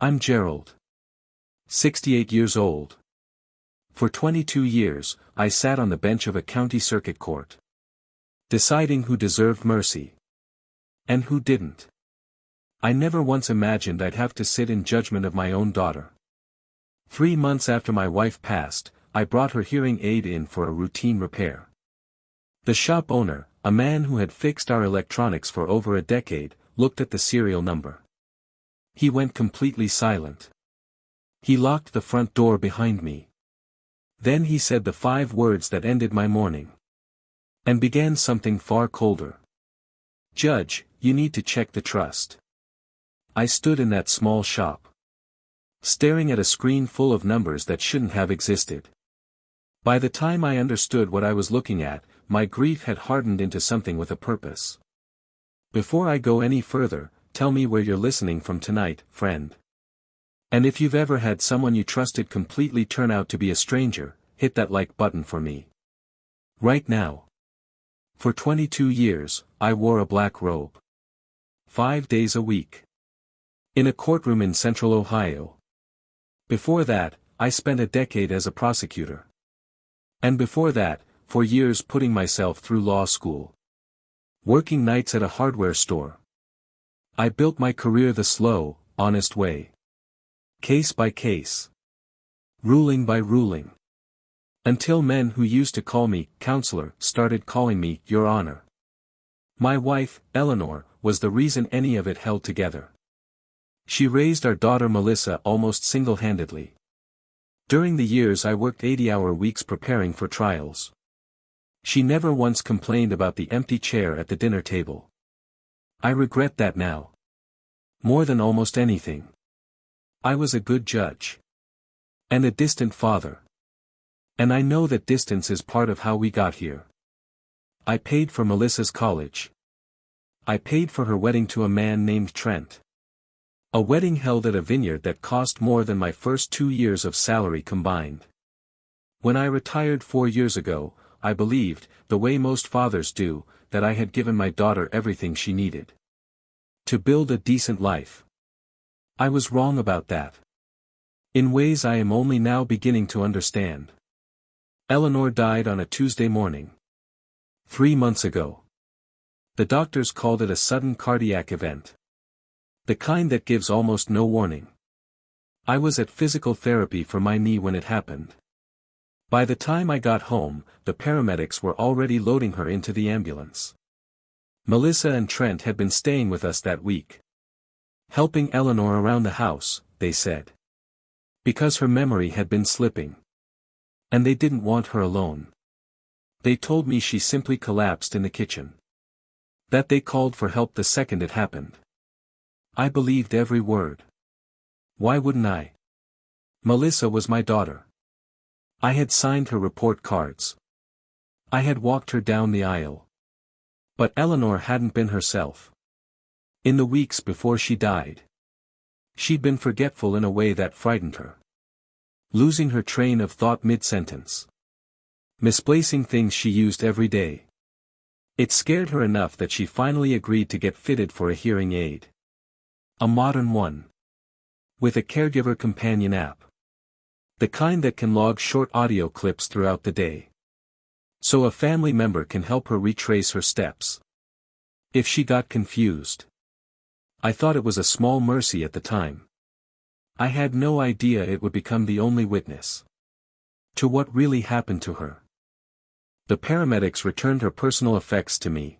I'm Gerald. 68 years old. For 22 years, I sat on the bench of a county circuit court, deciding who deserved mercy and who didn't. I never once imagined I'd have to sit in judgment of my own daughter. 3 months after my wife passed, I brought her hearing aid in for a routine repair. The shop owner, a man who had fixed our electronics for over a decade, looked at the serial number. He went completely silent. He locked the front door behind me. Then he said the 5 words that ended my morning. And began something far colder. "Judge, you need to check the trust." I stood in that small shop, staring at a screen full of numbers that shouldn't have existed. By the time I understood what I was looking at, my grief had hardened into something with a purpose. Before I go any further, tell me where you're listening from tonight, friend. And if you've ever had someone you trusted completely turn out to be a stranger, hit that like button for me. Right now. For 22 years, I wore a black robe. 5 days a week. In a courtroom in Central Ohio. Before that, I spent a decade as a prosecutor. And before that, for years putting myself through law school. Working nights at a hardware store. I built my career the slow, honest way. Case by case. Ruling by ruling. Until men who used to call me counselor started calling me Your Honor. My wife, Eleanor, was the reason any of it held together. She raised our daughter Melissa almost single-handedly. During the years I worked 80-hour weeks preparing for trials. She never once complained about the empty chair at the dinner table. I regret that now. More than almost anything. I was a good judge. And a distant father. And I know that distance is part of how we got here. I paid for Melissa's college. I paid for her wedding to a man named Trent. A wedding held at a vineyard that cost more than my first 2 years of salary combined. When I retired 4 years ago, I believed, the way most fathers do, that I had given my daughter everything she needed to build a decent life. I was wrong about that. In ways I am only now beginning to understand. Eleanor died on a Tuesday morning. 3 months ago. The doctors called it a sudden cardiac event. The kind that gives almost no warning. I was at physical therapy for my knee when it happened. By the time I got home, the paramedics were already loading her into the ambulance. Melissa and Trent had been staying with us that week. Helping Eleanor around the house, they said. Because her memory had been slipping. And they didn't want her alone. They told me she simply collapsed in the kitchen. That they called for help the second it happened. I believed every word. Why wouldn't I? Melissa was my daughter. I had signed her report cards. I had walked her down the aisle. But Eleanor hadn't been herself. In the weeks before she died. She'd been forgetful in a way that frightened her. Losing her train of thought mid-sentence. Misplacing things she used every day. It scared her enough that she finally agreed to get fitted for a hearing aid. A modern one. With a caregiver companion app. The kind that can log short audio clips throughout the day. So a family member can help her retrace her steps. If she got confused. I thought it was a small mercy at the time. I had no idea it would become the only witness to what really happened to her. The paramedics returned her personal effects to me.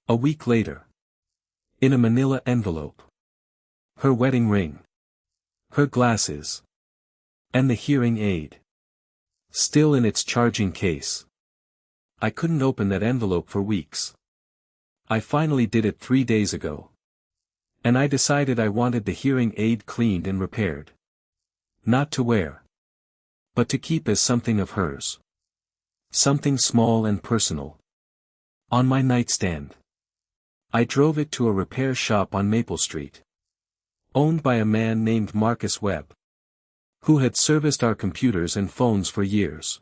A week later. In a manila envelope. Her wedding ring. Her glasses. And the hearing aid. Still in its charging case. I couldn't open that envelope for weeks. I finally did it 3 days ago. And I decided I wanted the hearing aid cleaned and repaired. Not to wear. But to keep as something of hers. Something small and personal. On my nightstand. I drove it to a repair shop on Maple Street. Owned by a man named Marcus Webb. Who had serviced our computers and phones for years.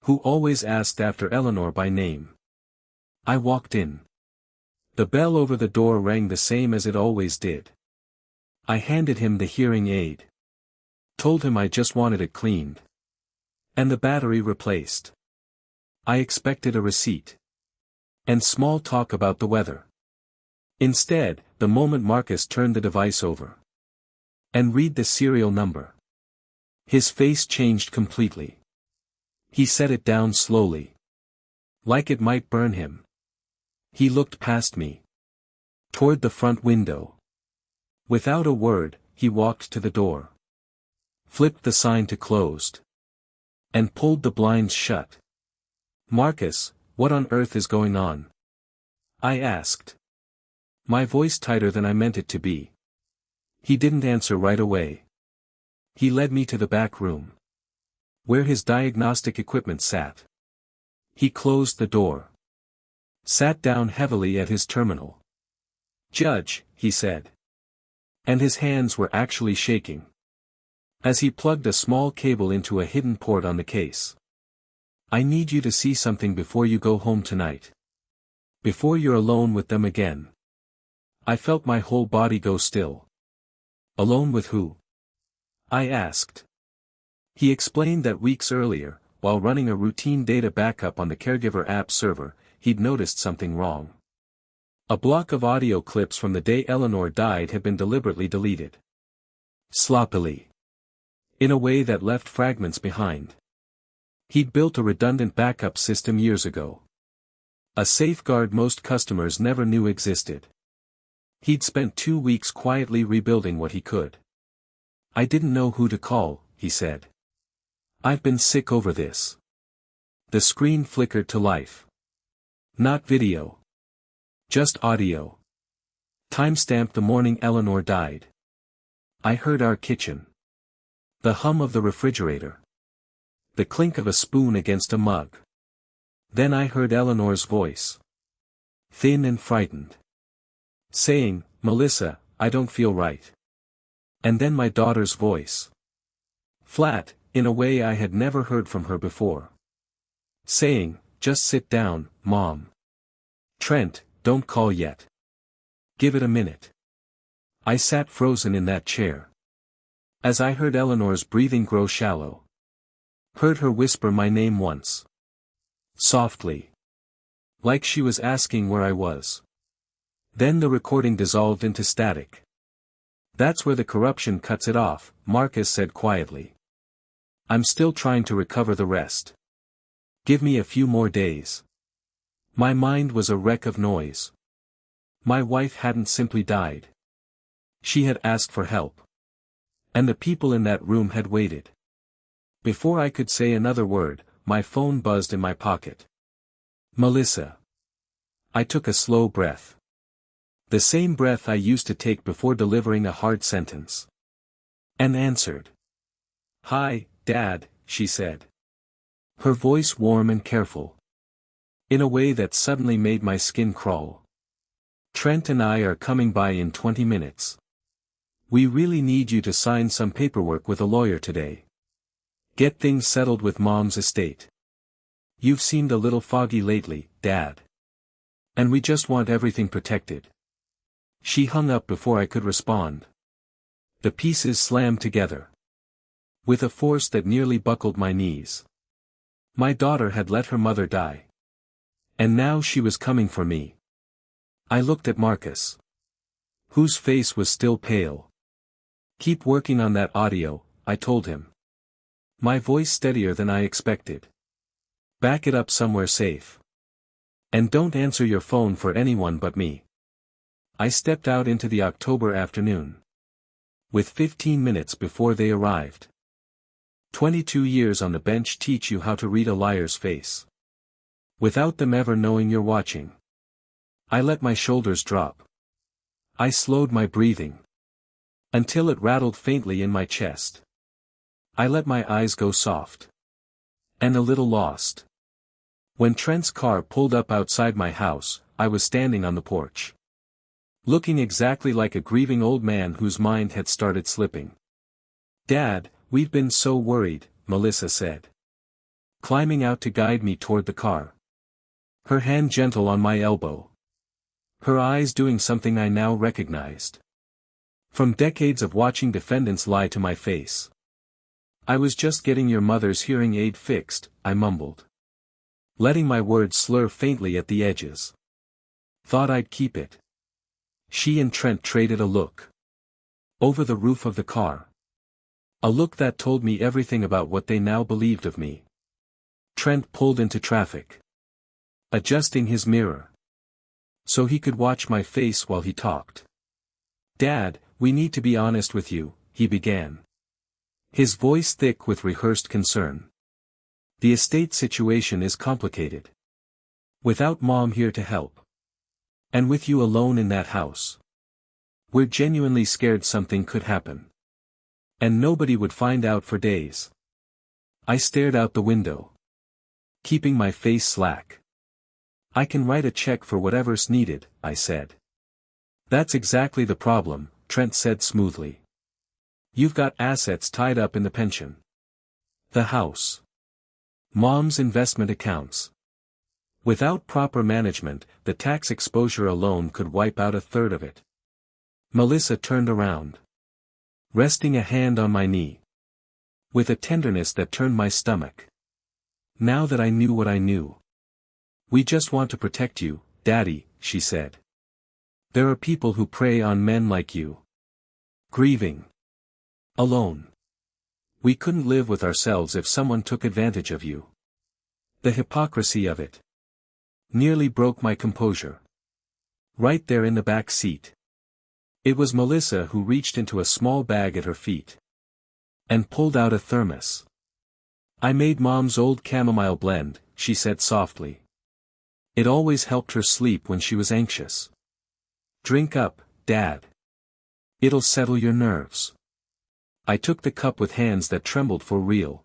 Who always asked after Eleanor by name. I walked in. The bell over the door rang the same as it always did. I handed him the hearing aid. Told him I just wanted it cleaned. And the battery replaced. I expected a receipt. And small talk about the weather. Instead, the moment Marcus turned the device over. And read the serial number. His face changed completely. He set it down slowly. Like it might burn him. He looked past me. Toward the front window. Without a word, he walked to the door. Flipped the sign to closed. And pulled the blinds shut. "Marcus, what on earth is going on?" I asked. My voice tighter than I meant it to be. He didn't answer right away. He led me to the back room. Where his diagnostic equipment sat. He closed the door. Sat down heavily at his terminal. "Judge," he said. And his hands were actually shaking. As he plugged a small cable into a hidden port on the case. "I need you to see something before you go home tonight. Before you're alone with them again." I felt my whole body go still. "Alone with who?" I asked. He explained that weeks earlier, while running a routine data backup on the caregiver app server, he'd noticed something wrong. A block of audio clips from the day Eleanor died had been deliberately deleted. Sloppily. In a way that left fragments behind. He'd built a redundant backup system years ago. A safeguard most customers never knew existed. He'd spent 2 weeks quietly rebuilding what he could. "I didn't know who to call," he said. "I've been sick over this." The screen flickered to life. Not video. Just audio. Timestamped the morning Eleanor died. I heard our kitchen. The hum of the refrigerator. The clink of a spoon against a mug. Then I heard Eleanor's voice. Thin and frightened. Saying, "Melissa, I don't feel right." And then my daughter's voice. Flat, in a way I had never heard from her before. Saying, "Just sit down, Mom. Trent, don't call yet. Give it a minute." I sat frozen in that chair. As I heard Eleanor's breathing grow shallow. Heard her whisper my name once. Softly. Like she was asking where I was. Then the recording dissolved into static. "That's where the corruption cuts it off," Marcus said quietly. "I'm still trying to recover the rest. Give me a few more days." My mind was a wreck of noise. My wife hadn't simply died. She had asked for help. And the people in that room had waited. Before I could say another word, my phone buzzed in my pocket. "Melissa." I took a slow breath. The same breath I used to take before delivering a hard sentence. And answered. "Hi, Dad," she said. Her voice warm and careful. In a way that suddenly made my skin crawl. "Trent and I are coming by in 20 minutes. We really need you to sign some paperwork with a lawyer today. Get things settled with Mom's estate. You've seemed a little foggy lately, Dad. And we just want everything protected." She hung up before I could respond. The pieces slammed together. With a force that nearly buckled my knees. My daughter had let her mother die. And now she was coming for me. I looked at Marcus. Whose face was still pale. "Keep working on that audio," I told him. My voice steadier than I expected. "Back it up somewhere safe. And don't answer your phone for anyone but me." I stepped out into the October afternoon. With 15 minutes before they arrived. 22 years on the bench teach you how to read a liar's face. Without them ever knowing you're watching. I let my shoulders drop. I slowed my breathing. Until it rattled faintly in my chest. I let my eyes go soft. And a little lost. When Trent's car pulled up outside my house, I was standing on the porch. Looking exactly like a grieving old man whose mind had started slipping. "Dad, we've been so worried," Melissa said. Climbing out to guide me toward the car. Her hand gentle on my elbow. Her eyes doing something I now recognized. From decades of watching defendants lie to my face. I was just getting your mother's hearing aid fixed, I mumbled. Letting my words slur faintly at the edges. Thought I'd keep it. She and Trent traded a look. Over the roof of the car. A look that told me everything about what they now believed of me. Trent pulled into traffic. Adjusting his mirror. So he could watch my face while he talked. Dad, we need to be honest with you, he began. His voice thick with rehearsed concern. The estate situation is complicated. Without Mom here to help. And with you alone in that house. We're genuinely scared something could happen. And nobody would find out for days. I stared out the window. Keeping my face slack. I can write a check for whatever's needed, I said. That's exactly the problem, Trent said smoothly. You've got assets tied up in the pension. The house. Mom's investment accounts. Without proper management, the tax exposure alone could wipe out a third of it. Melissa turned around. Resting a hand on my knee. With a tenderness that turned my stomach. Now that I knew what I knew. We just want to protect you, Daddy, she said. There are people who prey on men like you. Grieving. Alone. We couldn't live with ourselves if someone took advantage of you. The hypocrisy of it. Nearly broke my composure. Right there in the back seat. It was Melissa who reached into a small bag at her feet. And pulled out a thermos. I made Mom's old chamomile blend, she said softly. It always helped her sleep when she was anxious. Drink up, Dad. It'll settle your nerves. I took the cup with hands that trembled for real.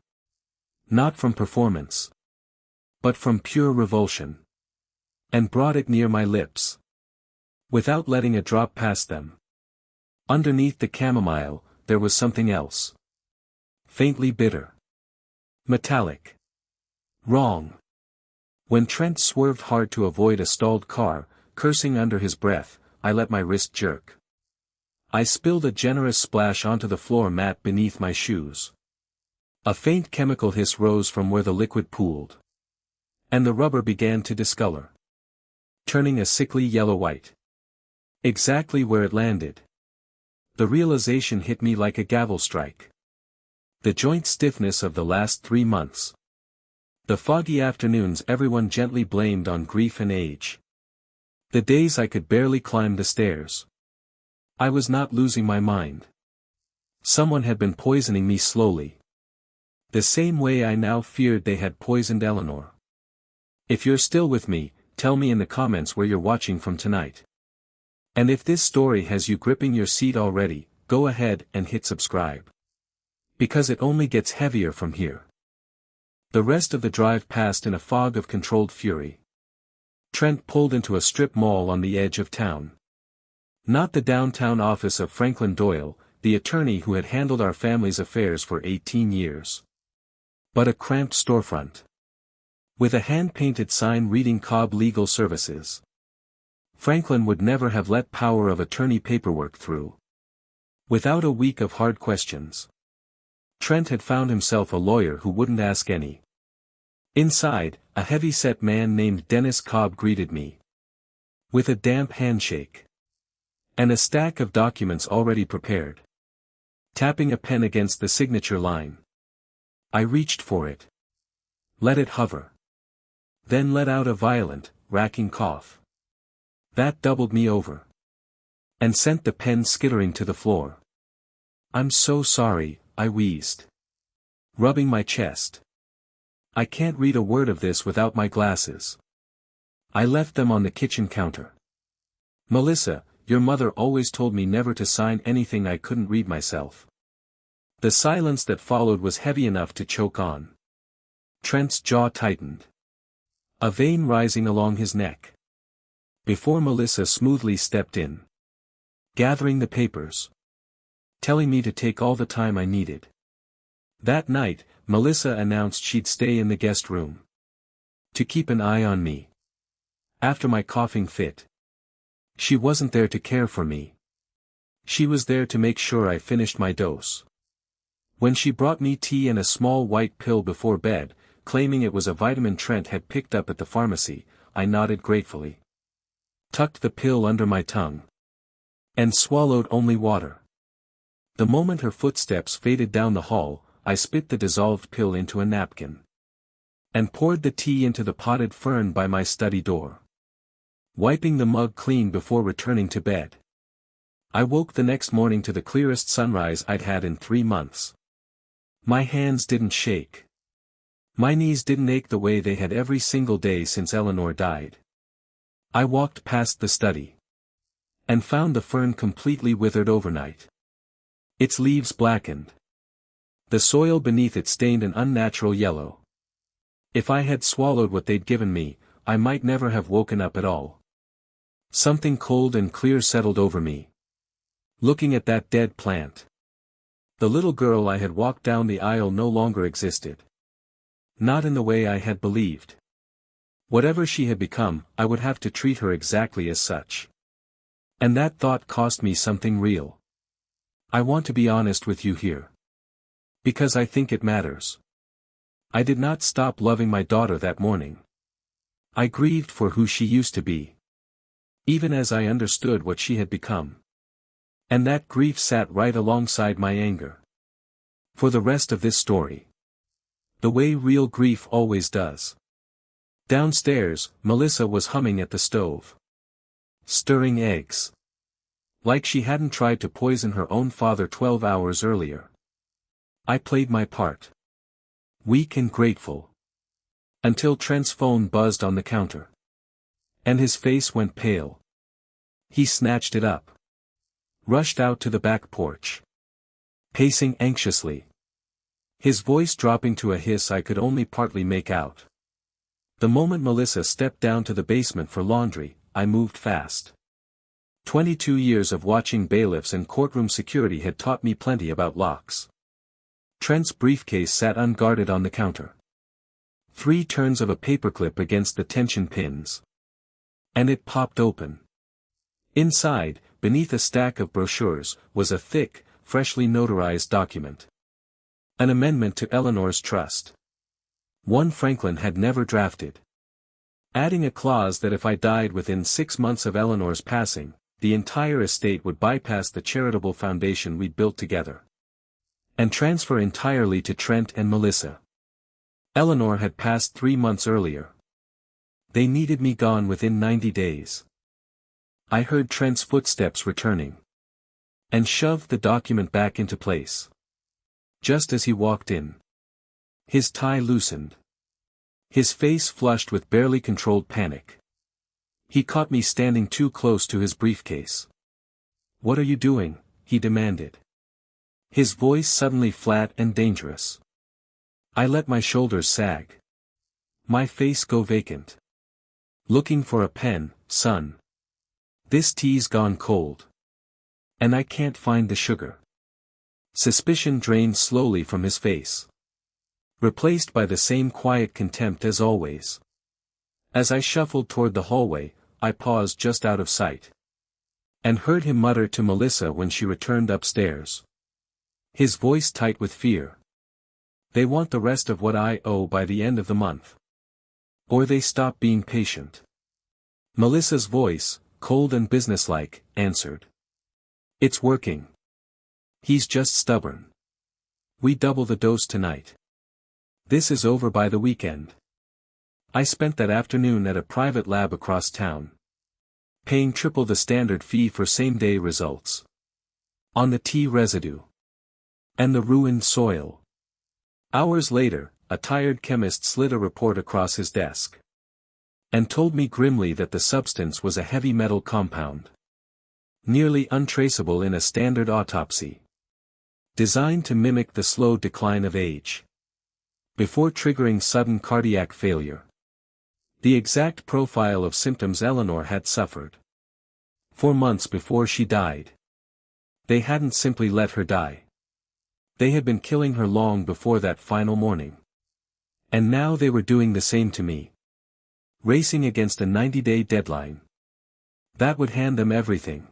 Not from performance. But from pure revulsion. And brought it near my lips. Without letting a drop pass them. Underneath the chamomile, there was something else. Faintly bitter. Metallic. Wrong. When Trent swerved hard to avoid a stalled car, cursing under his breath, I let my wrist jerk. I spilled a generous splash onto the floor mat beneath my shoes. A faint chemical hiss rose from where the liquid pooled. And the rubber began to discolor. Turning a sickly yellow-white. Exactly where it landed. The realization hit me like a gavel strike. The joint stiffness of the last 3 months. The foggy afternoons everyone gently blamed on grief and age. The days I could barely climb the stairs. I was not losing my mind. Someone had been poisoning me slowly. The same way I now feared they had poisoned Eleanor. If you're still with me, tell me in the comments where you're watching from tonight. And if this story has you gripping your seat already, go ahead and hit subscribe. Because it only gets heavier from here. The rest of the drive passed in a fog of controlled fury. Trent pulled into a strip mall on the edge of town. Not the downtown office of Franklin Doyle, the attorney who had handled our family's affairs for 18 years. But a cramped storefront. With a hand-painted sign reading Cobb Legal Services. Franklin would never have let power of attorney paperwork through. Without a week of hard questions. Trent had found himself a lawyer who wouldn't ask any. Inside, a heavy-set man named Dennis Cobb greeted me. With a damp handshake. And a stack of documents already prepared. Tapping a pen against the signature line. I reached for it. Let it hover. Then let out a violent, racking cough. That doubled me over. And sent the pen skittering to the floor. I'm so sorry, I wheezed. Rubbing my chest. I can't read a word of this without my glasses. I left them on the kitchen counter. Melissa, your mother always told me never to sign anything I couldn't read myself. The silence that followed was heavy enough to choke on. Trent's jaw tightened. A vein rising along his neck. Before Melissa smoothly stepped in. Gathering the papers. Telling me to take all the time I needed. That night, Melissa announced she'd stay in the guest room. To keep an eye on me. After my coughing fit. She wasn't there to care for me. She was there to make sure I finished my dose. When she brought me tea and a small white pill before bed, claiming it was a vitamin Trent had picked up at the pharmacy, I nodded gratefully. Tucked the pill under my tongue. And swallowed only water. The moment her footsteps faded down the hall, I spit the dissolved pill into a napkin. And poured the tea into the potted fern by my study door. Wiping the mug clean before returning to bed. I woke the next morning to the clearest sunrise I'd had in 3 months. My hands didn't shake. My knees didn't ache the way they had every single day since Eleanor died. I walked past the study. And found the fern completely withered overnight. Its leaves blackened. The soil beneath it stained an unnatural yellow. If I had swallowed what they'd given me, I might never have woken up at all. Something cold and clear settled over me. Looking at that dead plant. The little girl I had walked down the aisle no longer existed. Not in the way I had believed. Whatever she had become, I would have to treat her exactly as such. And that thought cost me something real. I want to be honest with you here. Because I think it matters. I did not stop loving my daughter that morning. I grieved for who she used to be. Even as I understood what she had become. And that grief sat right alongside my anger. For the rest of this story. The way real grief always does. Downstairs, Melissa was humming at the stove. Stirring eggs. Like she hadn't tried to poison her own father 12 hours earlier. I played my part. Weak and grateful. Until Trent's phone buzzed on the counter. And his face went pale. He snatched it up. Rushed out to the back porch. Pacing anxiously. His voice dropping to a hiss I could only partly make out. The moment Melissa stepped down to the basement for laundry, I moved fast. 22 years of watching bailiffs and courtroom security had taught me plenty about locks. Trent's briefcase sat unguarded on the counter. 3 turns of a paperclip against the tension pins. And it popped open. Inside, beneath a stack of brochures, was a thick, freshly notarized document. An amendment to Eleanor's trust. One Franklin had never drafted. Adding a clause that if I died within 6 months of Eleanor's passing, the entire estate would bypass the charitable foundation we'd built together. And transfer entirely to Trent and Melissa. Eleanor had passed 3 months earlier. They needed me gone within 90 days. I heard Trent's footsteps returning. And shoved the document back into place. Just as he walked in. His tie loosened. His face flushed with barely controlled panic. He caught me standing too close to his briefcase. "What are you doing?" he demanded. His voice suddenly flat and dangerous. I let my shoulders sag. My face go vacant. "Looking for a pen, son. This tea's gone cold. And I can't find the sugar." Suspicion drained slowly from his face. Replaced by the same quiet contempt as always. As I shuffled toward the hallway, I paused just out of sight. And heard him mutter to Melissa when she returned upstairs. His voice tight with fear. "They want the rest of what I owe by the end of the month. Or they stop being patient." Melissa's voice, cold and businesslike, answered. "It's working. He's just stubborn. We double the dose tonight. This is over by the weekend." I spent that afternoon at a private lab across town. Paying triple the standard fee for same-day results. On the tea residue. And the ruined soil. Hours later, a tired chemist slid a report across his desk. And told me grimly that the substance was a heavy metal compound. Nearly untraceable in a standard autopsy. Designed to mimic the slow decline of age. Before triggering sudden cardiac failure. The exact profile of symptoms Eleanor had suffered. 4 months before she died. They hadn't simply let her die. They had been killing her long before that final morning. And now they were doing the same to me. Racing against a 90-day deadline. That would hand them everything.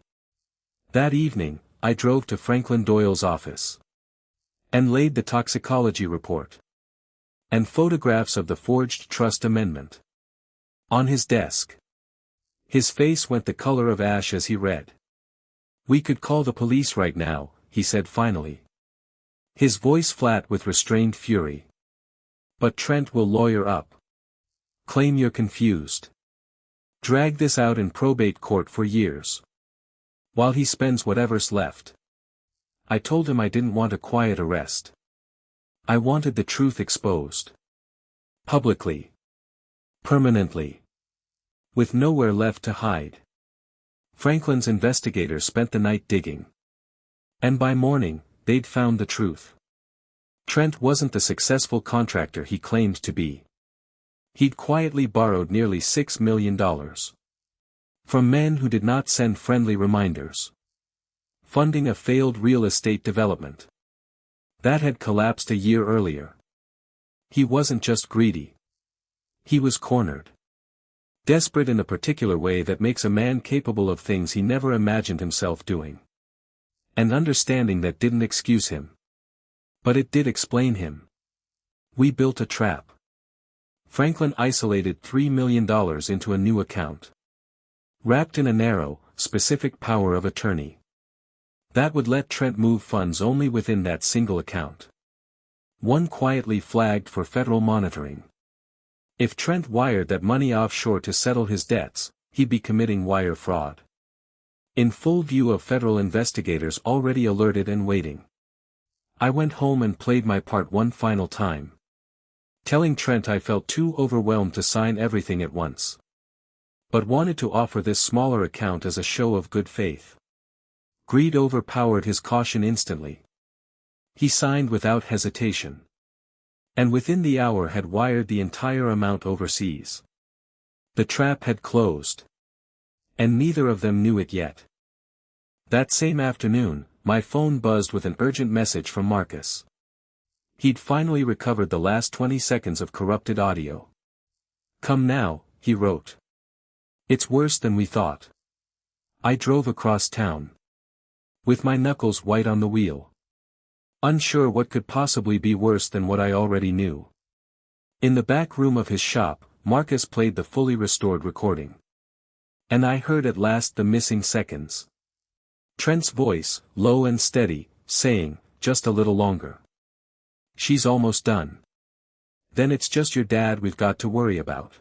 That evening, I drove to Franklin Doyle's office and laid the toxicology report and photographs of the forged trust amendment on his desk. His face went the color of ash as he read. "We could call the police right now," he said finally. His voice flat with restrained fury. "But Trent will lawyer up. Claim you're confused. Drag this out in probate court for years. While he spends whatever's left." I told him I didn't want a quiet arrest. I wanted the truth exposed. Publicly. Permanently. With nowhere left to hide. Franklin's investigators spent the night digging. And by morning, they'd found the truth. Trent wasn't the successful contractor he claimed to be. He'd quietly borrowed nearly $6 million. From men who did not send friendly reminders. Funding a failed real estate development that had collapsed a year earlier. He wasn't just greedy. He was cornered. Desperate in a particular way that makes a man capable of things he never imagined himself doing. An understanding that didn't excuse him. But it did explain him. We built a trap. Franklin isolated $3 million into a new account. Wrapped in a narrow, specific power of attorney. That would let Trent move funds only within that single account. One quietly flagged for federal monitoring. If Trent wired that money offshore to settle his debts, he'd be committing wire fraud. In full view of federal investigators already alerted and waiting. I went home and played my part one final time. Telling Trent I felt too overwhelmed to sign everything at once. But wanted to offer this smaller account as a show of good faith. Greed overpowered his caution instantly. He signed without hesitation. And within the hour had wired the entire amount overseas. The trap had closed. And neither of them knew it yet. That same afternoon, my phone buzzed with an urgent message from Marcus. He'd finally recovered the last 20 seconds of corrupted audio. "Come now," he wrote. "It's worse than we thought." I drove across town. With my knuckles white on the wheel. Unsure what could possibly be worse than what I already knew. In the back room of his shop, Marcus played the fully restored recording. And I heard at last the missing seconds. Trent's voice, low and steady, saying, "Just a little longer. She's almost done. Then it's just your dad we've got to worry about."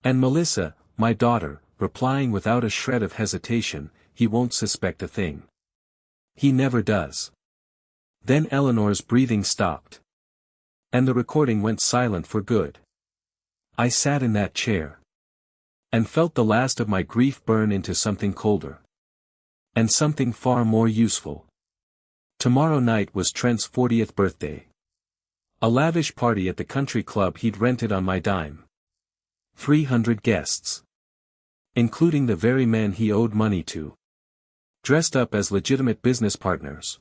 And Melissa, my daughter, replying without a shred of hesitation, "He won't suspect a thing. He never does." Then Eleanor's breathing stopped. And the recording went silent for good. I sat in that chair. And felt the last of my grief burn into something colder. And something far more useful. Tomorrow night was Trent's 40th birthday. A lavish party at the country club he'd rented on my dime. 300 guests. Including the very men he owed money to. Dressed up as legitimate business partners.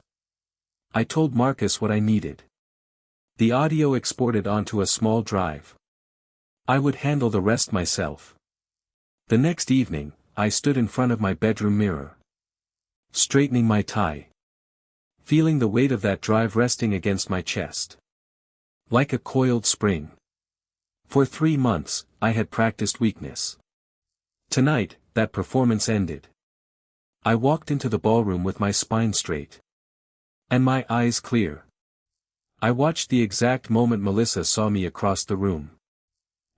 I told Marcus what I needed. The audio exported onto a small drive. I would handle the rest myself. The next evening, I stood in front of my bedroom mirror. Straightening my tie. Feeling the weight of that drive resting against my chest. Like a coiled spring. For 3 months, I had practiced weakness. Tonight, that performance ended. I walked into the ballroom with my spine straight. And my eyes clear. I watched the exact moment Melissa saw me across the room.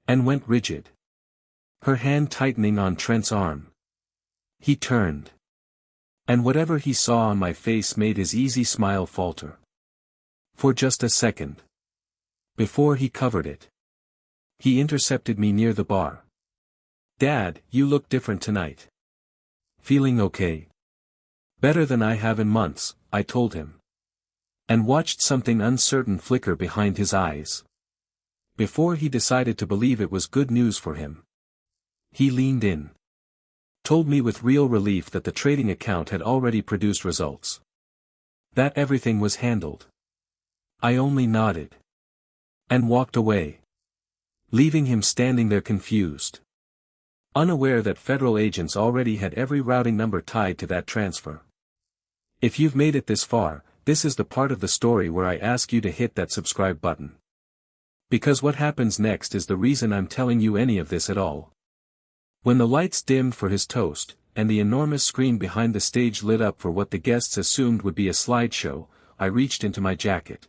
And went rigid. Her hand tightening on Trent's arm. He turned. And whatever he saw on my face made his easy smile falter. For just a second. Before he covered it. He intercepted me near the bar. "Dad, you look different tonight. Feeling okay?" "Better than I have in months," I told him. And watched something uncertain flicker behind his eyes. Before he decided to believe it was good news for him. He leaned in. Told me with real relief that the trading account had already produced results. That everything was handled. I only nodded. And walked away. Leaving him standing there confused. Unaware that federal agents already had every routing number tied to that transfer. If you've made it this far, this is the part of the story where I ask you to hit that subscribe button. Because what happens next is the reason I'm telling you any of this at all. When the lights dimmed for his toast, and the enormous screen behind the stage lit up for what the guests assumed would be a slideshow, I reached into my jacket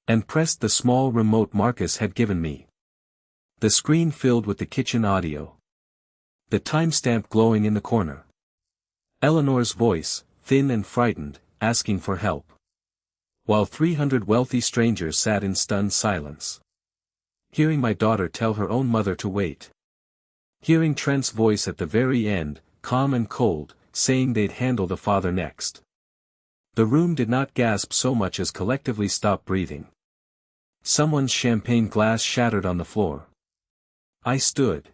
and pressed the small remote Marcus had given me. The screen filled with the kitchen audio. The timestamp glowing in the corner. Eleanor's voice, thin and frightened, asking for help. While 300 wealthy strangers sat in stunned silence. Hearing my daughter tell her own mother to wait. Hearing Trent's voice at the very end, calm and cold, saying they'd handle the father next. The room did not gasp so much as collectively stop breathing. Someone's champagne glass shattered on the floor. I stood.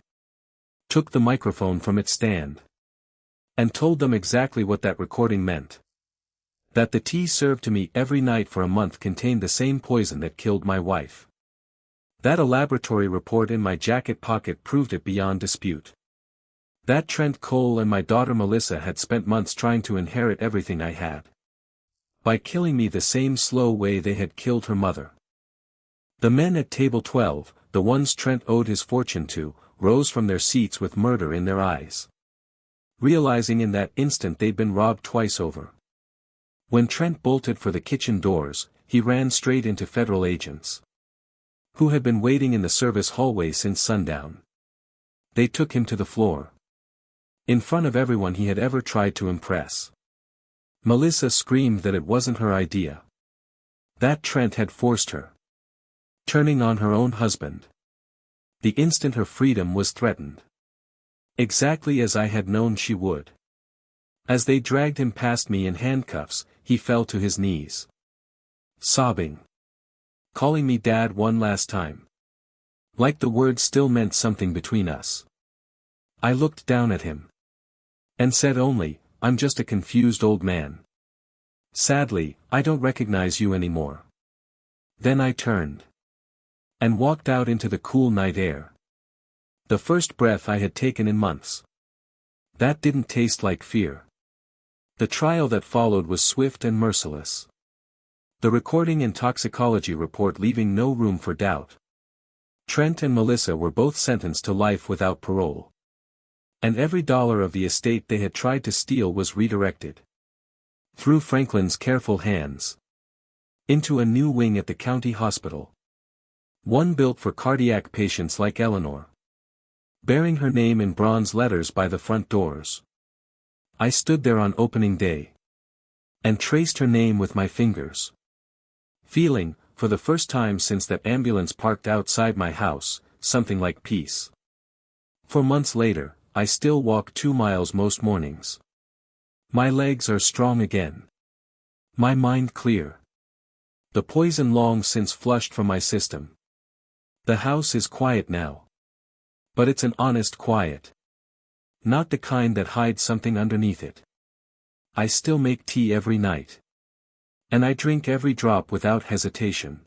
Took the microphone from its stand. And told them exactly what that recording meant. That the tea served to me every night for a month contained the same poison that killed my wife. That a laboratory report in my jacket pocket proved it beyond dispute. That Trent Cole and my daughter Melissa had spent months trying to inherit everything I had. By killing me the same slow way they had killed her mother. The men at table 12, the ones Trent owed his fortune to, rose from their seats with murder in their eyes. Realizing in that instant they'd been robbed twice over. When Trent bolted for the kitchen doors, he ran straight into federal agents. Who had been waiting in the service hallway since sundown. They took him to the floor. In front of everyone he had ever tried to impress. Melissa screamed that it wasn't her idea. That Trent had forced her. Turning on her own husband. The instant her freedom was threatened. Exactly as I had known she would. As they dragged him past me in handcuffs, he fell to his knees. Sobbing. Calling me Dad one last time. Like the words still meant something between us. I looked down at him. And said only, I'm just a confused old man. Sadly, I don't recognize you anymore. Then I turned. And walked out into the cool night air. The first breath I had taken in months. That didn't taste like fear. The trial that followed was swift and merciless. The recording and toxicology report leaving no room for doubt. Trent and Melissa were both sentenced to life without parole. And every dollar of the estate they had tried to steal was redirected. Through Franklin's careful hands. Into a new wing at the county hospital. One built for cardiac patients like Eleanor. Bearing her name in bronze letters by the front doors. I stood there on opening day. And traced her name with my fingers. Feeling, for the first time since that ambulance parked outside my house, something like peace. For months later, I still walk 2 miles most mornings. My legs are strong again. My mind clear. The poison long since flushed from my system. The house is quiet now. But it's an honest quiet. Not the kind that hides something underneath it. I still make tea every night. And I drink every drop without hesitation.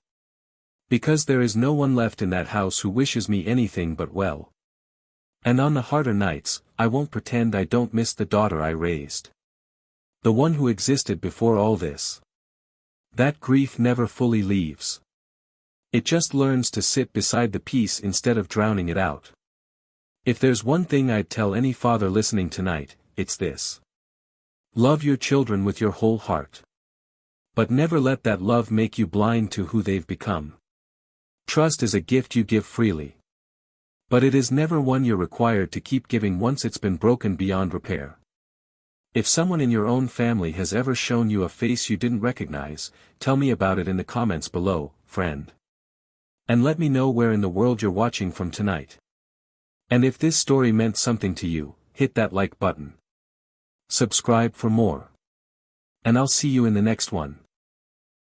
Because there is no one left in that house who wishes me anything but well. And on the harder nights, I won't pretend I don't miss the daughter I raised. The one who existed before all this. That grief never fully leaves. It just learns to sit beside the peace instead of drowning it out. If there's one thing I'd tell any father listening tonight, it's this. Love your children with your whole heart. But never let that love make you blind to who they've become. Trust is a gift you give freely. But it is never one you're required to keep giving once it's been broken beyond repair. If someone in your own family has ever shown you a face you didn't recognize, tell me about it in the comments below, friend. And let me know where in the world you're watching from tonight. And if this story meant something to you, hit that like button. Subscribe for more. And I'll see you in the next one.